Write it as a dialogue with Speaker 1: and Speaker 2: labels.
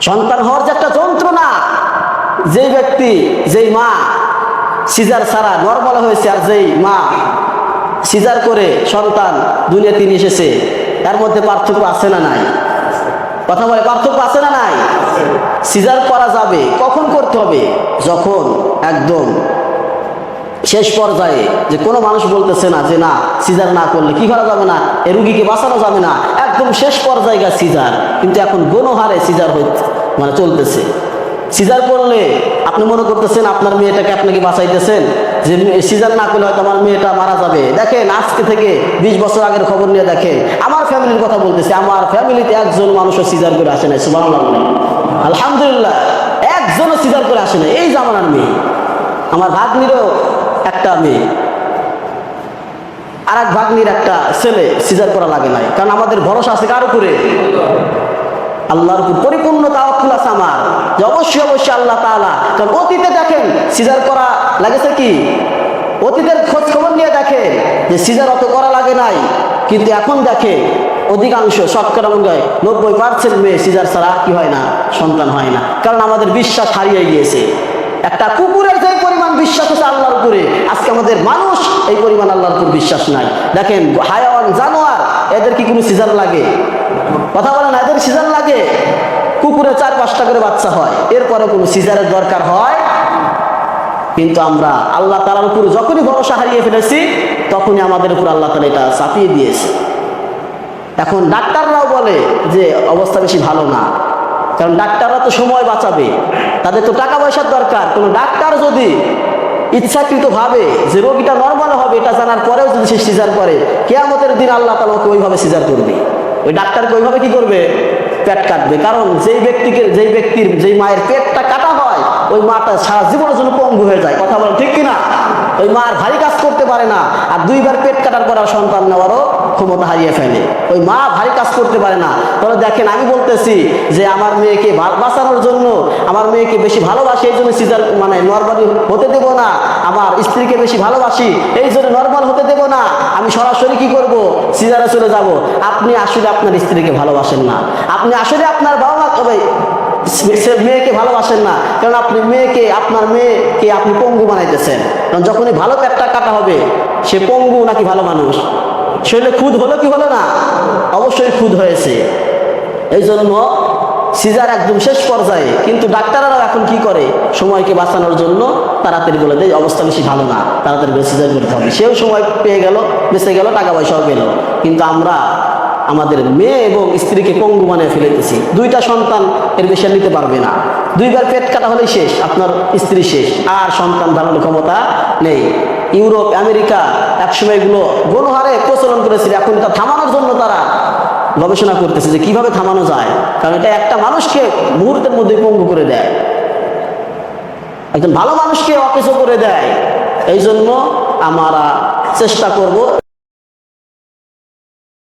Speaker 1: সন্তান হওয়ার যে একটা যন্ত্রণা, যেই ব্যক্তি যেই মা সিজার ছাড়া নরমাল হয়েছে আর যেই মা সিজার করে সন্তান দুনিয়াতে নিয়ে এসেছে, এর মধ্যে পার্থক্য আছে না নাই? কথা বলে, পার্থক্য আছে না নাই? সিজার করা যাবে কখন করতে হবে? যখন একদম শেষ পর্যায়ে, যে কোনো মানুষ বলতেছে না যে না সিজার না করলে কি করা যাবে না, এ রুগীকে বাঁচানো যাবে না, একদম শেষ পর্যায়ে সিজার। কিন্তু এখন গণহারে সিজার হচ্ছে, মানে চলতেছে। সিজার করলে আপনি মনে করতেছেন আপনার মেয়েটাকে আপনাকে বাঁচাইতেছেন, যে সিজার না করলে হয়তো আমার মেয়েটা মারা যাবে। দেখেন আজকে থেকে 20 বছর আগের খবর নিয়ে দেখেন, আমার ফ্যামিলির কথা বলতেছি, আমার ফ্যামিলিতে একজন মানুষও সিজার করে আসে নাই। সুবহানাল্লাহ, আলহামদুলিল্লাহ, একজনও সিজার করে আসে নাই। এই জামানার মেয়ে, আমার ভাগ্নিরও একটা মেয়ে, আর এক ভাগ্নির একটা ছেলে সিজার করা লাগে নাই। কারণ আমাদের ভরসা আছে কার উপরে? আল্লাহর উপর পরিপূর্ণ তাওয়াক্কুল আছে আমার, যে অবশ্যই অবশ্যই আল্লাহ তাআলা। কারণ অতীতে দেখেন সিজার করা লাগেছে কি, অতীতের খোঁজ খবর নিয়ে দেখেন যে সিজার অত করা লাগে নাই। কিন্তু এখন দেখে অধিকাংশ, শতকরা মনে হয় 90% মেয়ে সিজার ছাড়া কি হয় না, সন্তান হয় না। কারণ আমাদের বিশ্বাস হারিয়ে গিয়েছে। একটা কুকুরের যে পরিমাণ বিশ্বাস আছে আল্লাহর উপরে, আজকে আমাদের মানুষ এই পরিমাণ আল্লাহর উপর বিশ্বাস নাই। দেখেন হায়াওয়ান, জানোয়ার, এদের কি কোনো সিজার লাগে? কথা বলে না, এদের সিজার লাগে? কুকুরের 4-5টা করে বাচ্চা হয়, এরপরে কোনো সিজারের দরকার হয়? কিন্তু আমরা আল্লাহ তাআলার উপর যখনই ভরসা হারিয়ে ফেলেছি, তখনই আমাদের উপর আল্লাহ তাআলা এটা চাপিয়ে দিয়েছে। এখন ডাক্তাররাও বলে যে অবস্থা বেশি ভালো না, কারণ ডাক্তাররা তো সময় বাঁচাবে, তাদের তো টাকা পয়সার দরকার। কোনো ডাক্তার যদি ইচ্ছাকৃতভাবে যে রোগীটা নর্মাল হবে এটা জানার পরেও যদি সে সিজার করে, কিয়ামতের দিন আল্লাহ তাআলা ওকে ওইভাবে সিজার করবে। ওই ডাক্তারকে ওইভাবে কি করবে? পেট কাটবে। কারণ যেই ব্যক্তির যেই মায়ের পেটটা কাটা হয়, ওই মাটা সারা জীবনের জন্য পঙ্গু হয়ে যায়। কথা বলেন ঠিক কিনা? ওই মা আর ভারী কাজ করতে পারে না, আর 2বার পেট কাটার পর সন্তান নেওয়ারও ক্ষমতা হারিয়ে ফেলে। ওই মা ভারী কাজ করতে পারে না। তাহলে দেখেন, আমি বলতেছি যে আমার মেয়েকে বাঁচানোর জন্য, আমার মেয়েকে বেশি ভালোবাসি, এই জন্য সিজার মানে নরমাল হতে দেব না। আমার স্ত্রীকে বেশি ভালোবাসি, এই জন্য নরমাল হতে দেব না। আমি সরাসরি কি করব? সিজারে চলে যাব। আপনি আসলে আপনার স্ত্রীকে ভালোবাসেন না, আপনি আসলে আপনার বাবা মা মেয়েকে ভালোবাসেন না। কারণ আপনি আপনার মেয়েকে আপনি পঙ্গু বানাইতেছেন। কারণ যখনই ভালো পেটটা কাটা হবে, সে পঙ্গু নাকি ভালো মানুষ? শরীরে খুদ হলো কি হলো না? অবশ্যই খুদ হয়েছে। এই জন্য সিজার একদম শেষ পর্যায়ে। কিন্তু ডাক্তাররাও এখন কি করে? সময়কে বাঁচানোর জন্য তাড়াতাড়ি বলে দেয় অবস্থা বেশি ভালো না, তাড়াতাড়ি করে সিজার করতে হবে। সেও সময় পেয়ে গেল, বেঁচে গেল, টাকা পয়সাও পেল। কিন্তু আমরা আমাদের মেয়ে এবং স্ত্রীকে পঙ্গু বানিয়ে ফেলেতেছি। 2টা সন্তান এর বেশি নিতে পারবে না। 2বার পেট কাটা হলেই শেষ, আপনার স্ত্রী শেষ, আর সন্তান ধারণের ক্ষমতা নেই। ইউরোপ, আমেরিকা একসময় এগুলো গণহারে প্রচলন করেছিল। এখন এটা থামানোর জন্য তারা গবেষণা করতেছে যে কিভাবে থামানো যায়। কারণ এটা একটা মানুষকে মুহূর্তের মধ্যে পঙ্গু করে দেয়, একজন ভালো মানুষকে অকেজো করে দেয়। এই জন্য আমরা চেষ্টা করব